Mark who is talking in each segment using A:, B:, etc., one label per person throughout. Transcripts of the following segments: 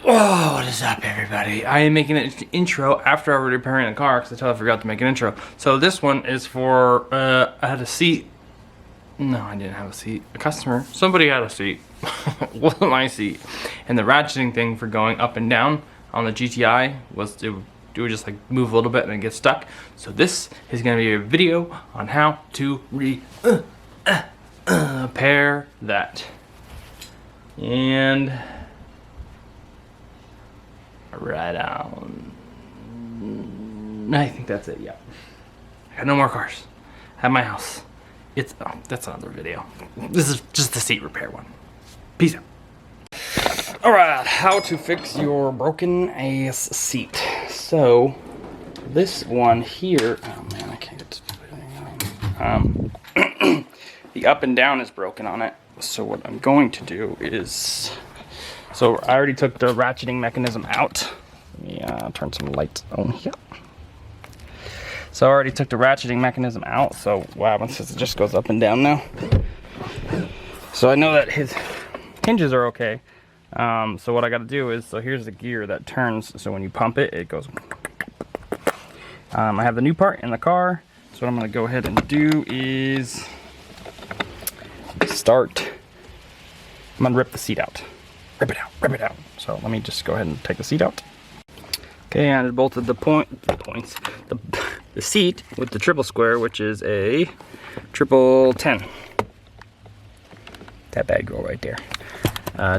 A: Oh, what is up, everybody? I am making an intro after I was repairing the car because I totally forgot to make an intro. So this one is for, I had a seat. No, I didn't have a seat. A customer. Somebody had a seat. It wasn't my seat. And the ratcheting thing for going up and down on the GTI was, it would just like move a little bit and then get stuck. So this is going to be a video on how to repair that. And right on. I think that's it, yeah. I got no more cars at my house. It's, oh, that's another video. This is just the seat repair one. Peace out. Alright, how to fix your broken ass seat. So, this one here, oh man, I can't get to the up and down is broken on it. So what I'm going to do is, so I already took the ratcheting mechanism out. Let me turn some lights on here. So I already took the ratcheting mechanism out. So what happens is it just goes up and down now. So I know that his hinges are okay. So what I got to do is, so here's the gear that turns. So when you pump it, it goes. I have the new part in the car. So what I'm going to go ahead and do is start. I'm going to rip the seat out. Rip it out, rip it out. So let me just go ahead and take the seat out. Okay, and I bolted the seat with the triple square, which is a triple 10. That bad girl right there.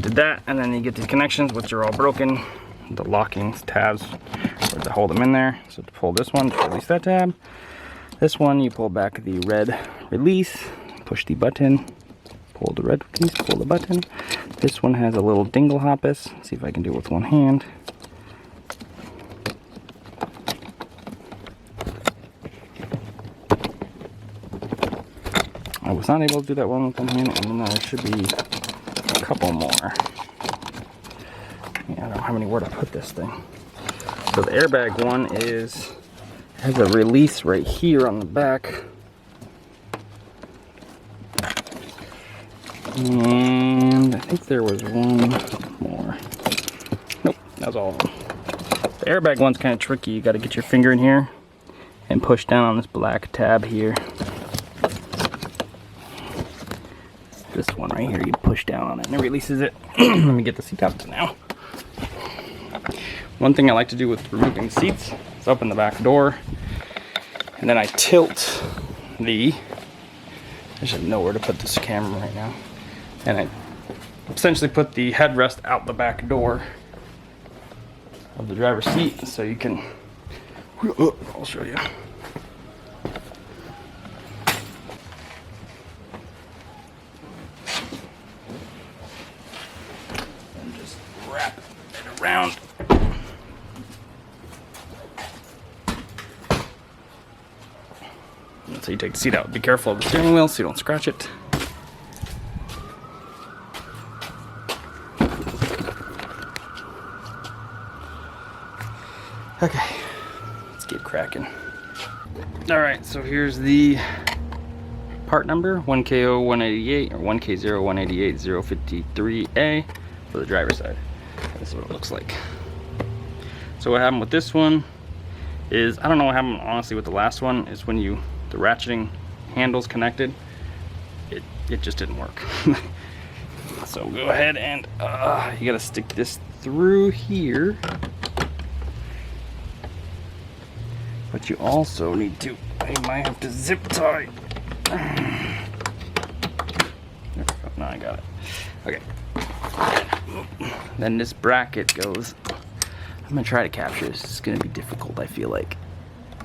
A: Did that, and then you get these connections, which are all broken. The locking tabs, or to hold them in there. So to pull this one, to release that tab. This one, you pull back the red release, push the button, pull the red release, pull the button. This one has a little dingle hoppus. See if I can do it with one hand. I was not able to do that one with one hand, and then there should be a couple more. Yeah, I don't know how many where to put this thing. So the airbag one has a release right here on the back. And I think there was one more. Nope, that was all of them. The airbag one's kind of tricky. You got to get your finger in here and push down on this black tab here. This one right here, you push down on it and it releases it. Let me get the seat out now. One thing I like to do with removing seats is open the back door, and then I tilt I just have nowhere to put this camera right now. And I essentially put the headrest out the back door of the driver's seat so you can, I'll show you. And just wrap it around. So you take the seat out. Be careful of the steering wheel so you don't scratch it. Okay, let's get cracking. Alright, so here's the part number, 1KO188 or 1K0188-053A for the driver's side. This is what it looks like. So what happened with this one is, I don't know what happened honestly with the last one, is when the ratcheting handles connected, it just didn't work. So go ahead and you gotta stick this through here. But you also need to, you might have to zip tie. There we go. Now I got it. Okay. Then this bracket goes, I'm gonna try to capture this. It's gonna be difficult, I feel like.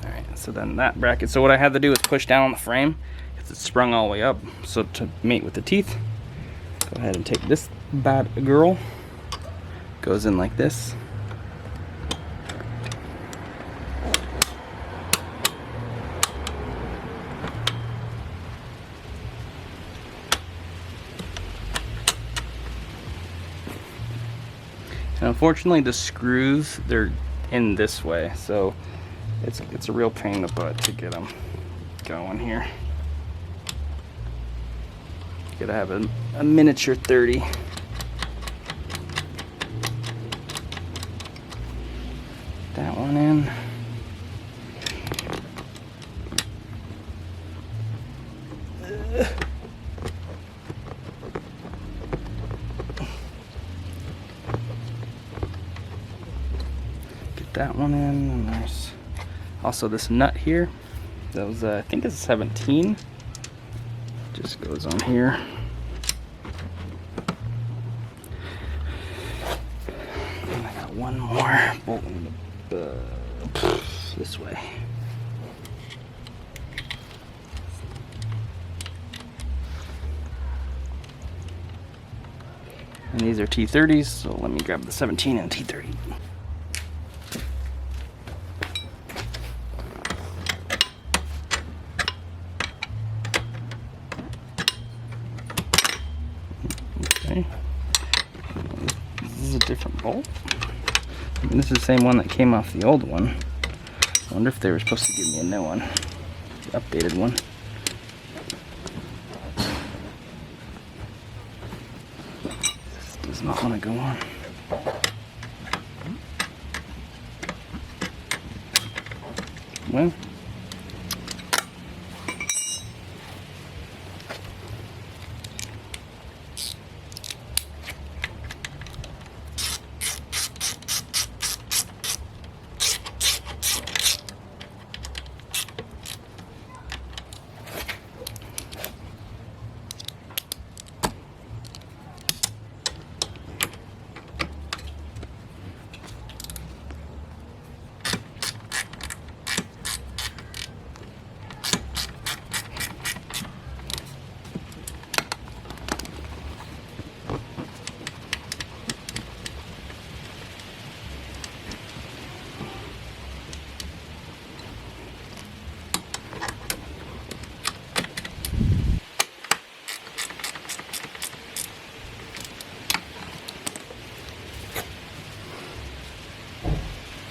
A: Alright, so then that bracket, so what I had to do is push down on the frame because it's sprung all the way up. So to mate with the teeth, go ahead and take this bad girl. Goes in like this. And unfortunately the screws, they're in this way, so it's a real pain in the butt to get them going here. You gotta have a miniature 30. that one in. Get that one in. Nice. Also, this nut here, that was I think it's 17. Just goes on here. And I got one more bolt in this way. And these are T30s, so let me grab the 17 and T30. Okay. This is a different bolt. And this is the same one that came off the old one. I wonder if they were supposed to give me a new one, the updated one. This does not want to go on. Well,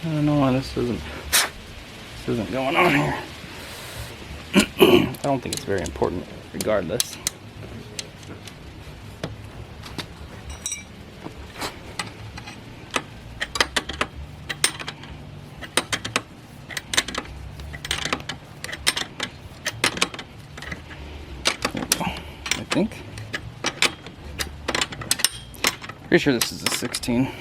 A: I don't know why this isn't going on here. I don't think it's very important regardless. I think. Pretty sure this is a 16.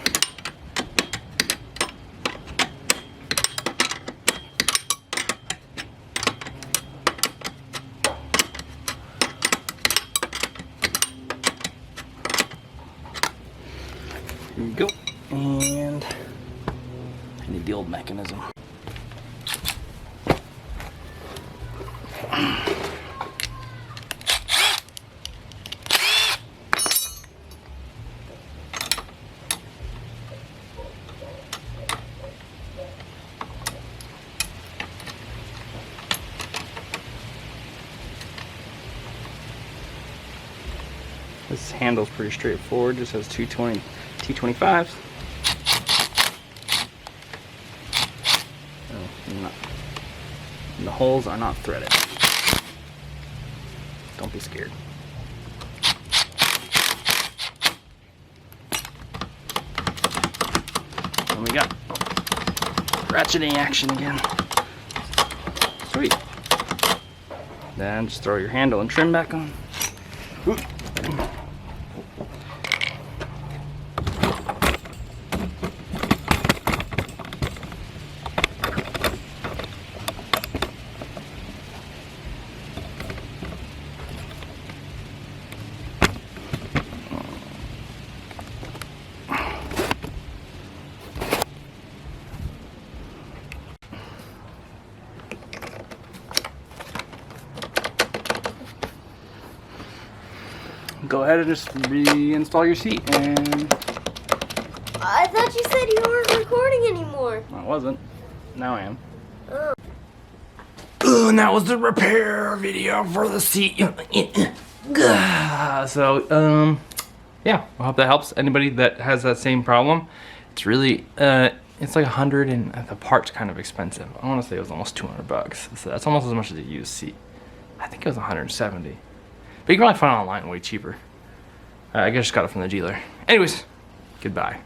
A: Here you go. And I need the old mechanism. This handle's pretty straightforward, just has 220 T25s. And the holes are not threaded. Don't be scared. And we got ratcheting action again. Sweet. Then just throw your handle and trim back on. Ooh. Go ahead and just reinstall your seat and...
B: I thought you said you weren't recording anymore.
A: I wasn't. Now I am.
B: Oh.
A: Ooh, and that was the repair video for the seat. So, yeah, I hope that helps anybody that has that same problem. It's really, it's like 100 and the part's kind of expensive. I want to say it was almost 200 bucks. So that's almost as much as a used seat. I think it was 170. But you can probably find it online way cheaper. I just got it from the dealer. Anyways, goodbye.